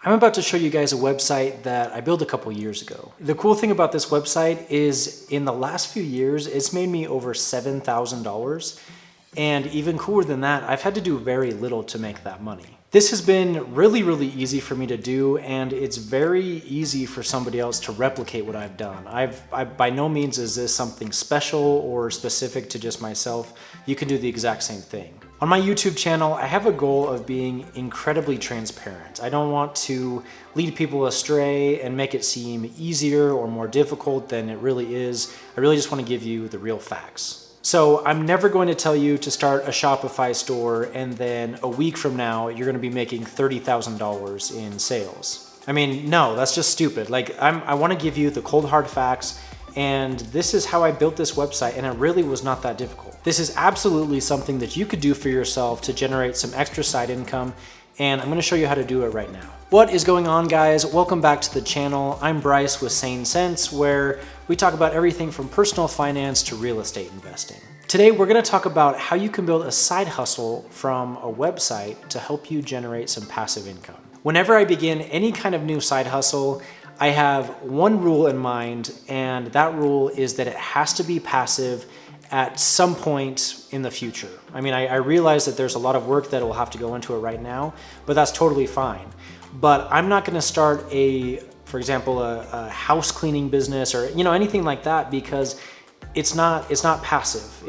I'm about to show you guys a website that I built a couple years ago. The cool thing about this website is in the last few years, it's made me over $7,000. And even cooler than that, I've had to do very little to make that money. This has been really easy for me to do, and it's very easy for somebody else to replicate what I've done. By no means is this something special or specific to just myself. You can do the exact same thing. On my YouTube channel, I have a goal of being incredibly transparent. I don't want to lead people astray and make it seem easier or more difficult than it really is. I really just want to give you the real facts. So I'm never going to tell you to start a Shopify store and then a week from now, you're going to be making $30,000 in sales. I mean, no, that's just stupid. Like I want to give you the cold hard facts, and this is how I built this website, and it really was not that difficult. This is absolutely something that you could do for yourself to generate some extra side income, and I'm going to show you how to do it right now. What is going on, guys? Welcome back to the channel. I'm Bryce with Sane Sense, where we talk about everything from personal finance to real estate investing. Today, we're going to talk about how you can build a side hustle from a website to help you generate some passive income. Whenever I begin any kind of new side hustle, I have one rule in mind, and that rule is that it has to be passive at some point in the future. I mean, I realize that there's a lot of work that will have to go into it right now, but that's totally fine. But I'm not gonna start for example, a house cleaning business or anything like that, because it's not passive.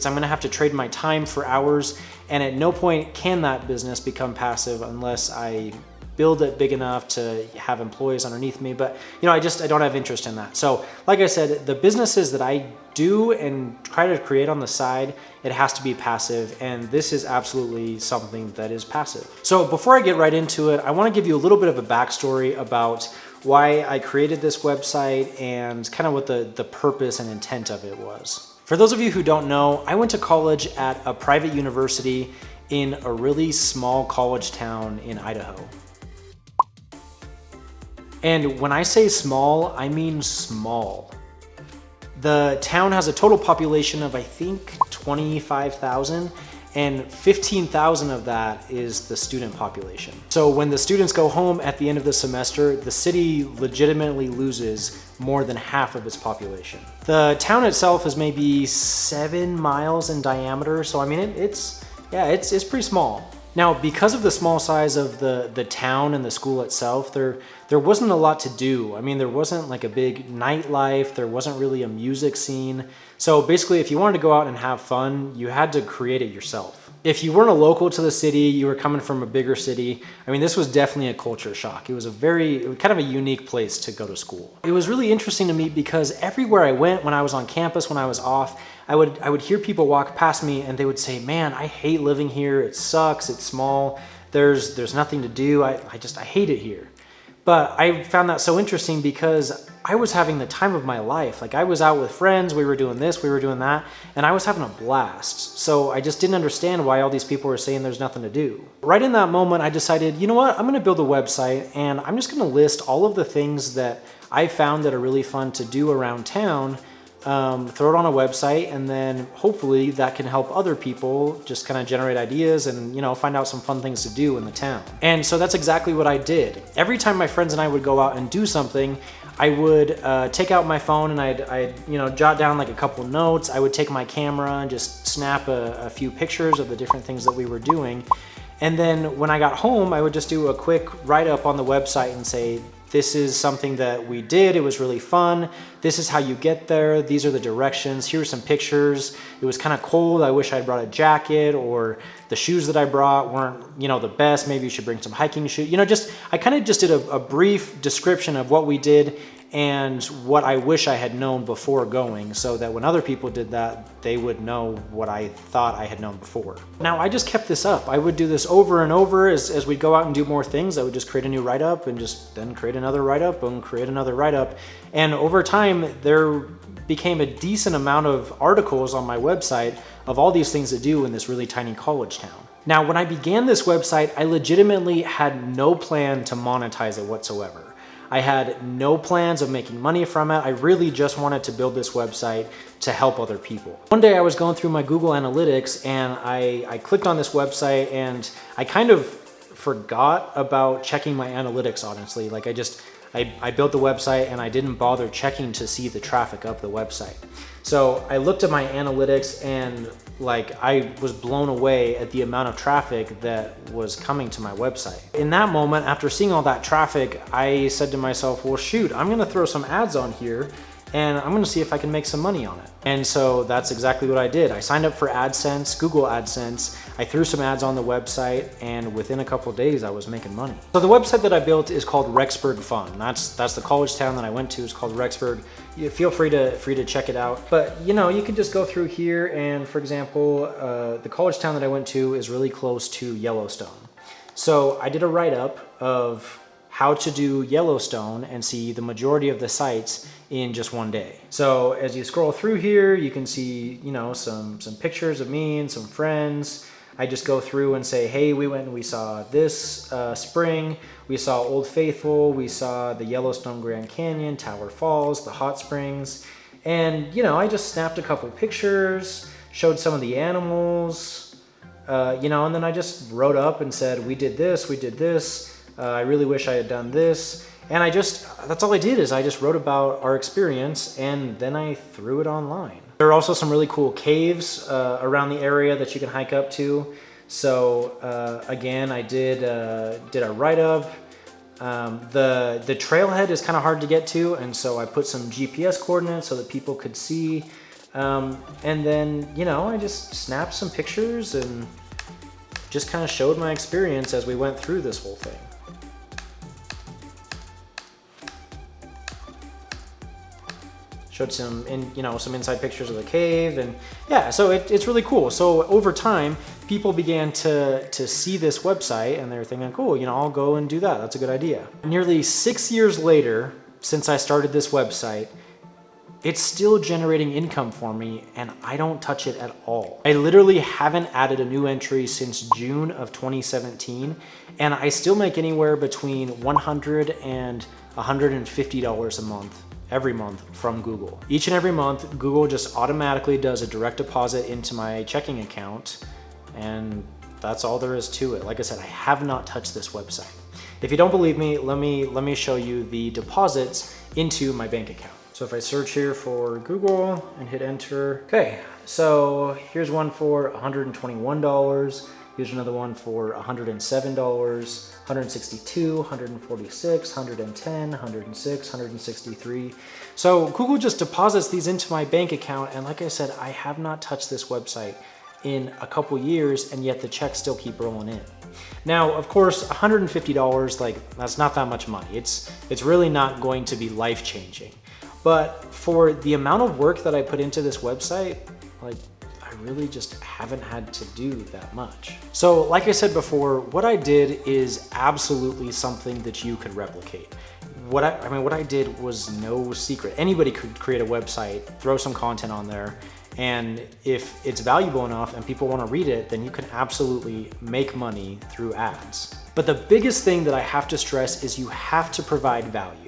I'm gonna have to trade my time for hours, and at no point can that business become passive unless I build it big enough to have employees underneath me. But I don't have interest in that. So like I said, the businesses that I do and try to create on the side, it has to be passive, and this is absolutely something that is passive. So before I get right into it, I want to give you a little bit of a backstory about why I created this website and kind of what the purpose and intent of it was. For those of you who don't know, I went to college at a private university in a really small college town in Idaho. And when I say small, I mean small. The town has a total population of, I think, 25,000, and 15,000 of that is the student population. So when the students go home at the end of the semester, the city legitimately loses more than half of its population. The town itself is maybe 7 miles in diameter, so I mean, it's pretty small. Now, because of the small size of the town and the school itself, there wasn't a lot to do. I mean, there wasn't like a big nightlife, there wasn't really a music scene. So basically, if you wanted to go out and have fun, you had to create it yourself. If you weren't a local to the city, you were coming from a bigger city, I mean, this was definitely a culture shock. It was kind of a unique place to go to school. It was really interesting to me because everywhere I went, when I was on campus, when I was off, I would hear people walk past me and they would say, "Man, I hate living here. It sucks. It's small. There's nothing to do. I hate it here." But I found that so interesting because I was having the time of my life. Like, I was out with friends, we were doing this, we were doing that, and I was having a blast. So I just didn't understand why all these people were saying there's nothing to do. Right in that moment, I decided, you know what, I'm gonna build a website, and I'm just gonna list all of the things that I found that are really fun to do around town, throw it on a website, and then hopefully that can help other people just kind of generate ideas and find out some fun things to do in the town. And so that's exactly what I did. Every time my friends and I would go out and do something, I would take out my phone and I'd jot down like a couple notes. I would take my camera and just snap a few pictures of the different things that we were doing. And then when I got home, I would just do a quick write-up on the website and say, this is something that we did, it was really fun, this is how you get there, these are the directions, here's some pictures, it was kind of cold, I wish I'd brought a jacket, or the shoes that I brought weren't the best, maybe you should bring some hiking shoes. I kind of just did a brief description of what we did and what I wish I had known before going, so that when other people did that, they would know what I thought I had known before. Now, I just kept this up. I would do this over and over as we'd go out and do more things. I would just create a new write-up and just then create another write-up and create another write-up. And over time, there became a decent amount of articles on my website of all these things to do in this really tiny college town. Now, when I began this website, I legitimately had no plan to monetize it whatsoever. I had no plans of making money from it. I really just wanted to build this website to help other people. One day I was going through my Google Analytics and I clicked on this website, and I kind of forgot about checking my analytics, honestly. Like I built the website and I didn't bother checking to see the traffic of the website. So I looked at my analytics and like I was blown away at the amount of traffic that was coming to my website. In that moment, after seeing all that traffic, I said to myself, well, shoot, I'm gonna throw some ads on here and I'm gonna see if I can make some money on it. And so that's exactly what I did. I signed up for AdSense, Google AdSense. I threw some ads on the website and within a couple of days I was making money. So the website that I built is called Rexburg Fun. That's the college town that I went to. It's called Rexburg. You feel free to check it out. But you know, you can just go through here and for example, the college town that I went to is really close to Yellowstone. So I did a write-up of how to do Yellowstone and see the majority of the sites in just one day. So as you scroll through here, you can see, you know, some pictures of me and some friends. I just go through and say, hey, we went and we saw this spring, we saw Old Faithful, we saw the Yellowstone Grand Canyon, Tower Falls, the hot springs. And, you know, I just snapped a couple pictures, showed some of the animals, you know, and then I just wrote up and said, we did this, we did this. I really wish I had done this. And that's all I did is I just wrote about our experience and then I threw it online. There are also some really cool caves around the area that you can hike up to. So again, I did a write-up. The trailhead is kind of hard to get to, and so I put some GPS coordinates so that people could see. And then, you know, I just snapped some pictures and just kind of showed my experience as we went through this whole thing. Showed some inside pictures of the cave, and yeah, so it's really cool. So over time, people began to see this website and they're thinking, cool, you know, I'll go and do that. That's a good idea. Nearly 6 years later, since I started this website, it's still generating income for me and I don't touch it at all. I literally haven't added a new entry since June of 2017, and I still make anywhere between $100 and $150 a month every month from Google. Each and every month, Google just automatically does a direct deposit into my checking account, and that's all there is to it. Like I said, I have not touched this website. If you don't believe me, let me show you the deposits into my bank account. So if I search here for Google and hit enter, okay, so here's one for $121. Here's another one for $107, $162, $146, $110, $106, $163. So Google just deposits these into my bank account, and like I said, I have not touched this website in a couple years, and yet the checks still keep rolling in. Now, of course, $150, like that's not that much money. It's really not going to be life-changing. But for the amount of work that I put into this website, like, I really just haven't had to do that much. So like I said before, what I did is absolutely something that you could replicate. What I did was no secret. Anybody could create a website, throw some content on there, and if it's valuable enough and people want to read it, then you can absolutely make money through ads. But the biggest thing that I have to stress is you have to provide value.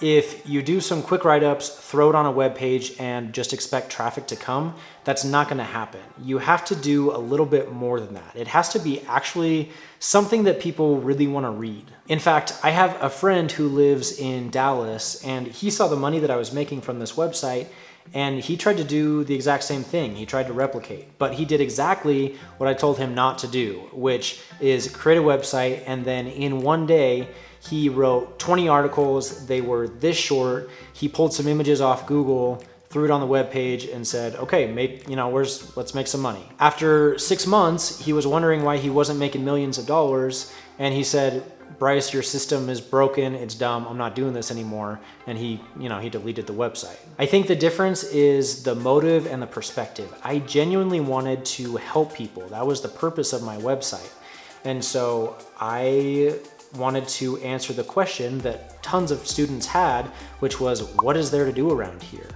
If you do some quick write-ups, throw it on a web page and just expect traffic to come, that's not gonna happen. You have to do a little bit more than that. It has to be actually something that people really wanna read. In fact, I have a friend who lives in Dallas, and he saw the money that I was making from this website, and he tried to do the exact same thing. He tried to replicate, but he did exactly what I told him not to do, which is create a website, and then in one day, he wrote 20 articles. They were this short. He pulled some images off Google, threw it on the web page, and said, okay, let's make some money. After 6 months, he was wondering why he wasn't making millions of dollars, and he said, Bryce, your system is broken, it's dumb, I'm not doing this anymore, and he deleted the website. I think the difference is the motive and the perspective. I genuinely wanted to help people. That was the purpose of my website. And so I wanted to answer the question that tons of students had, which was, what is there to do around here?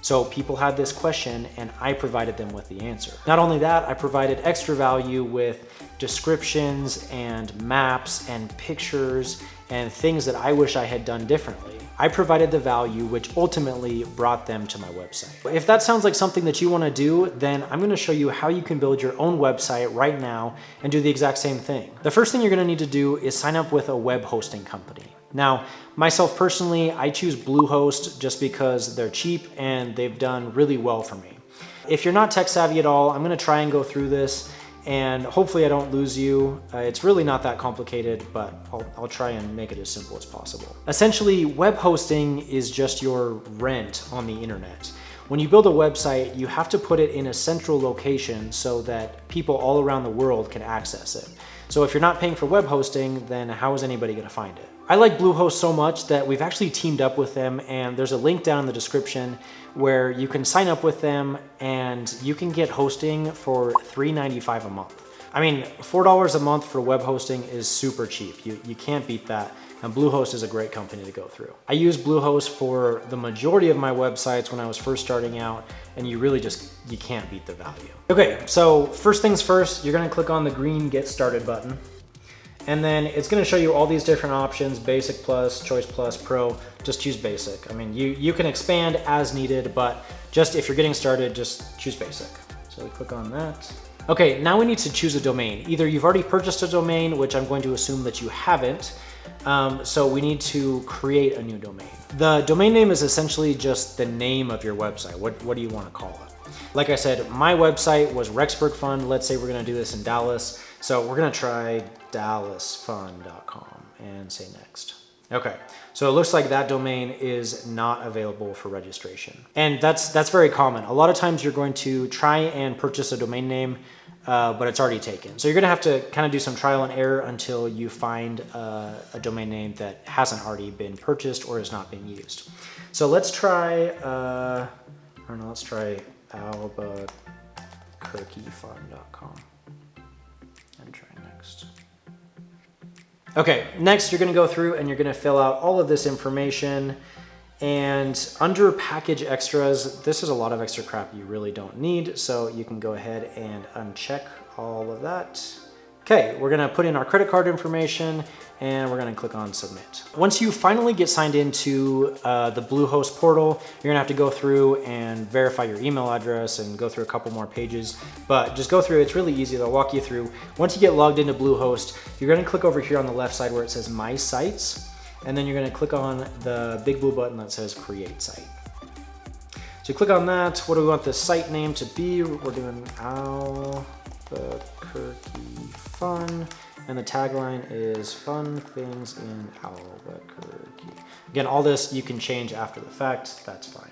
So people had this question and I provided them with the answer. Not only that, I provided extra value with descriptions and maps and pictures and things that I wish I had done differently. I provided the value which ultimately brought them to my website. If that sounds like something that you want to do, then I'm going to show you how you can build your own website right now and do the exact same thing. The first thing you're going to need to do is sign up with a web hosting company. Now, myself personally, I choose Bluehost just because they're cheap and they've done really well for me. If you're not tech savvy at all, I'm going to try and go through this and hopefully I don't lose you. It's really not that complicated, but I'll try and make it as simple as possible. Essentially, web hosting is just your rent on the internet. When you build a website, you have to put it in a central location so that people all around the world can access it. So if you're not paying for web hosting, then how is anybody going to find it? I like Bluehost so much that we've actually teamed up with them, and there's a link down in the description where you can sign up with them and you can get hosting for $3.95 a month. I mean, $4 a month for web hosting is super cheap. You can't beat that. And Bluehost is a great company to go through. I used Bluehost for the majority of my websites when I was first starting out, and you can't beat the value. Okay, so first things first, you're gonna click on the green Get Started button. And then it's gonna show you all these different options, Basic Plus, Choice Plus, Pro. Just choose Basic. I mean, you can expand as needed, but just if you're getting started, just choose Basic. So we click on that. Okay, now we need to choose a domain. Either you've already purchased a domain, which I'm going to assume that you haven't, so we need to create a new domain. The domain name is essentially just the name of your website. What do you want to call it? Like I said, my website was Rexburg Fun. Let's say we're going to do this in Dallas. So we're going to try dallasfun.com and say next. Okay, so it looks like that domain is not available for registration. And that's very common. A lot of times you're going to try and purchase a domain name, but it's already taken. So you're gonna have to kind of do some trial and error until you find a domain name that hasn't already been purchased or is not being used. So let's try, let's try albuquerquefun.com and try next. Okay, next you're gonna go through and you're gonna fill out all of this information, and under package extras, this is a lot of extra crap you really don't need, so you can go ahead and uncheck all of that. Okay, we're gonna put in our credit card information and we're gonna click on submit. Once you finally get signed into the Bluehost portal, you're gonna have to go through and verify your email address and go through a couple more pages, but just go through, it's really easy, they'll walk you through. Once you get logged into Bluehost, you're gonna click over here on the left side where it says My Sites, and then you're gonna click on the big blue button that says Create Site. So you click on that. What do we want the site name to be? We're doing Albuquerque Fun, and the tagline is Fun Things in Albuquerque. Again, all this you can change after the fact, that's fine.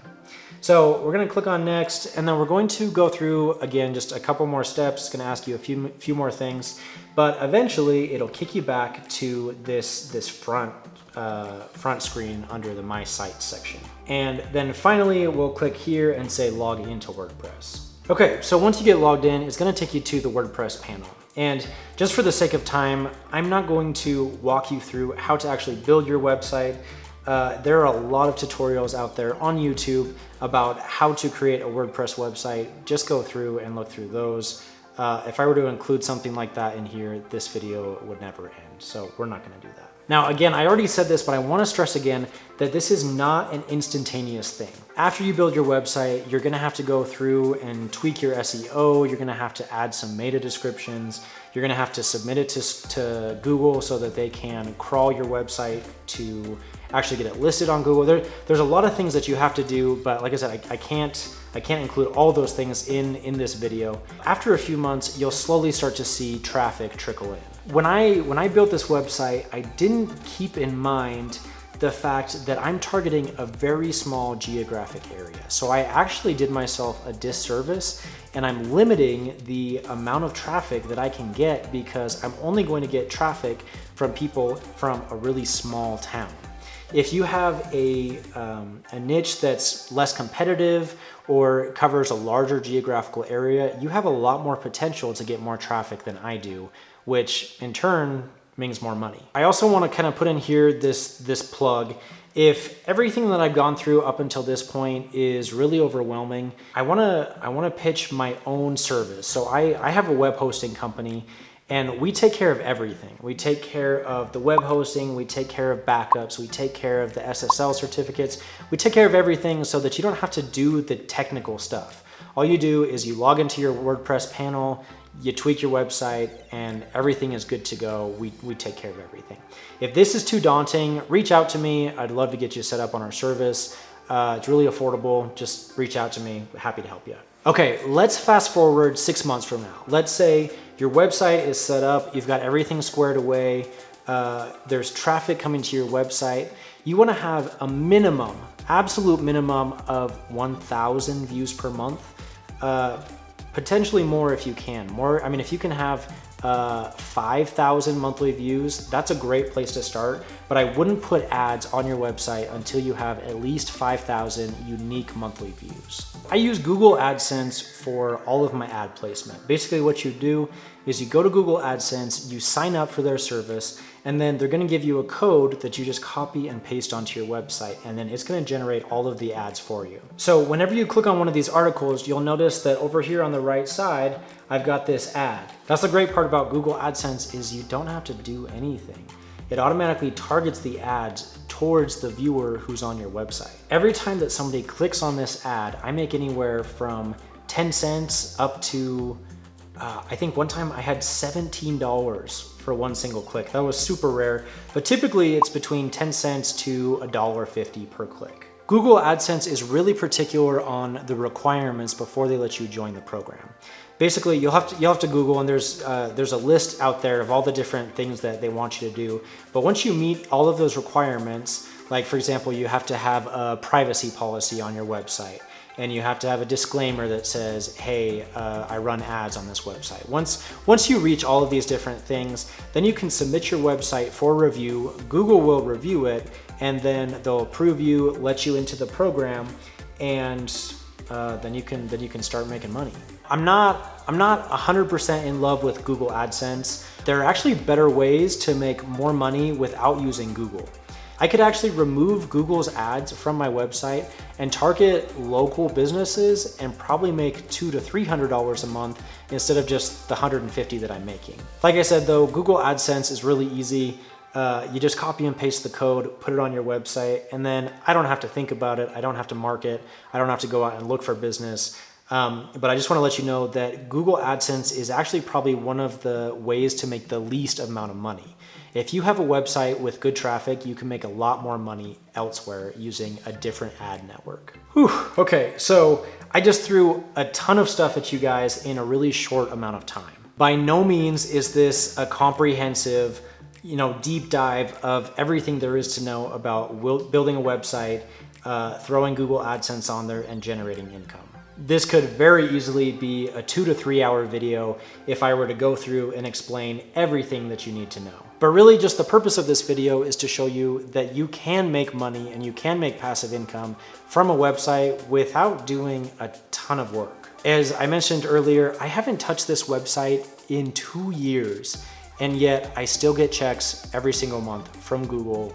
So we're gonna click on next, and then we're going to go through, again, just a couple more steps. It's gonna ask you a few more things, but eventually it'll kick you back to this front screen under the My Site section. And then finally, we'll click here and say log into WordPress. Okay, so once you get logged in, it's gonna take you to the WordPress panel. And just for the sake of time, I'm not going to walk you through how to actually build your website. There are a lot of tutorials out there on YouTube about how to create a WordPress website. Just go through and look through those. If I were to include something like that in here, this video would never end. So we're not gonna do that. Now, again, I already said this, but I wanna stress again that this is not an instantaneous thing. After you build your website, you're gonna have to go through and tweak your SEO. You're gonna have to add some meta descriptions. You're gonna have to submit it to Google so that they can crawl your website to actually get it listed on Google. There's a lot of things that you have to do, but like I said, I can't include all those things in this video. After a few months, you'll slowly start to see traffic trickle in. When I built this website, I didn't keep in mind the fact that I'm targeting a very small geographic area. So I actually did myself a disservice, and I'm limiting the amount of traffic that I can get because I'm only going to get traffic from people from a really small town. If you have a niche that's less competitive or covers a larger geographical area, you have a lot more potential to get more traffic than I do, which in turn means more money. I also want to kind of put in here this plug. If everything that I've gone through up until this point is really overwhelming, I want to pitch my own service. So I have a web hosting company, And we take care of everything. We take care of the web hosting, we take care of backups, we take care of the SSL certificates, we take care of everything so that you don't have to do the technical stuff. All you do is you log into your WordPress panel, you tweak your website, and everything is good to go. We take care of everything. If this is too daunting, reach out to me. I'd love to get you set up on our service. It's really affordable. Just reach out to me. Happy to help you out. Okay, let's fast forward 6 months from now. Let's say your website is set up, you've got everything squared away, there's traffic coming to your website. You wanna have a minimum, absolute minimum of 1,000 views per month, potentially more if you can. I mean, if you can have 5,000 monthly views, that's a great place to start, but I wouldn't put ads on your website until you have at least 5,000 unique monthly views. I use Google AdSense for all of my ad placement. Basically what you do is you go to Google AdSense, you sign up for their service, and then they're gonna give you a code that you just copy and paste onto your website, and then it's gonna generate all of the ads for you. So whenever you click on one of these articles, you'll notice that over here on the right side, I've got this ad. That's the great part about Google AdSense is you don't have to do anything. It automatically targets the ads towards the viewer who's on your website. Every time that somebody clicks on this ad, I make anywhere from 10 cents up to, I think one time I had $17 for one single click. That was super rare, but typically it's between 10 cents to $1.50 per click. Google AdSense is really particular on the requirements before they let you join the program. Basically, you'll have to Google, and there's a list out there of all the different things that they want you to do. But once you meet all of those requirements, like for example, you have to have a privacy policy on your website, and you have to have a disclaimer that says, hey, I run ads on this website. Once you reach all of these different things, then you can submit your website for review. Google will review it, and then they'll approve you, let you into the program, and then you can start making money. I'm not 100% in love with Google AdSense. There are actually better ways to make more money without using Google. I could actually remove Google's ads from my website and target local businesses and probably make $200 to $300 a month instead of just the $150 that I'm making. Like I said though, Google AdSense is really easy. You just copy and paste the code, put it on your website, and then I don't have to think about it. I don't have to market. I don't have to go out and look for business. But I just want to let you know that Google AdSense is actually probably one of the ways to make the least amount of money. If you have a website with good traffic, you can make a lot more money elsewhere using a different ad network. Whew. Okay, so I just threw a ton of stuff at you guys in a really short amount of time. By no means is this a comprehensive, deep dive of everything there is to know about building a website, throwing Google AdSense on there, and generating income. This could very easily be a 2 to 3 hour video if I were to go through and explain everything that you need to know. But really just the purpose of this video is to show you that you can make money and you can make passive income from a website without doing a ton of work. As I mentioned earlier, I haven't touched this website in 2 years, and yet I still get checks every single month from Google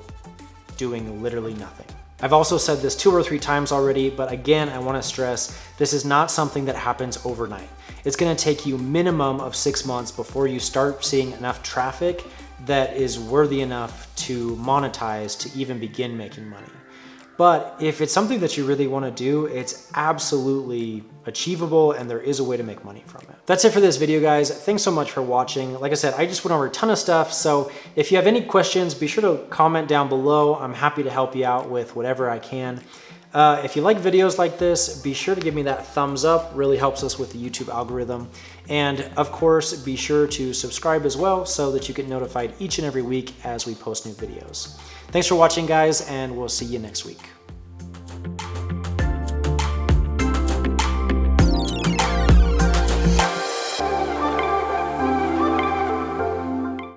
doing literally nothing. I've also said this 2 or 3 times already, but again, I want to stress this is not something that happens overnight. It's going to take you minimum of 6 months before you start seeing enough traffic that is worthy enough to monetize to even begin making money. But if it's something that you really want to do, it's absolutely achievable and there is a way to make money from it. That's it for this video, guys. Thanks so much for watching. Like I said, I just went over a ton of stuff. So if you have any questions, be sure to comment down below. I'm happy to help you out with whatever I can. If you like videos like this, be sure to give me that thumbs up. Really helps us with the YouTube algorithm. And of course, be sure to subscribe as well so that you get notified each and every week as we post new videos. Thanks for watching, guys, and we'll see you next week.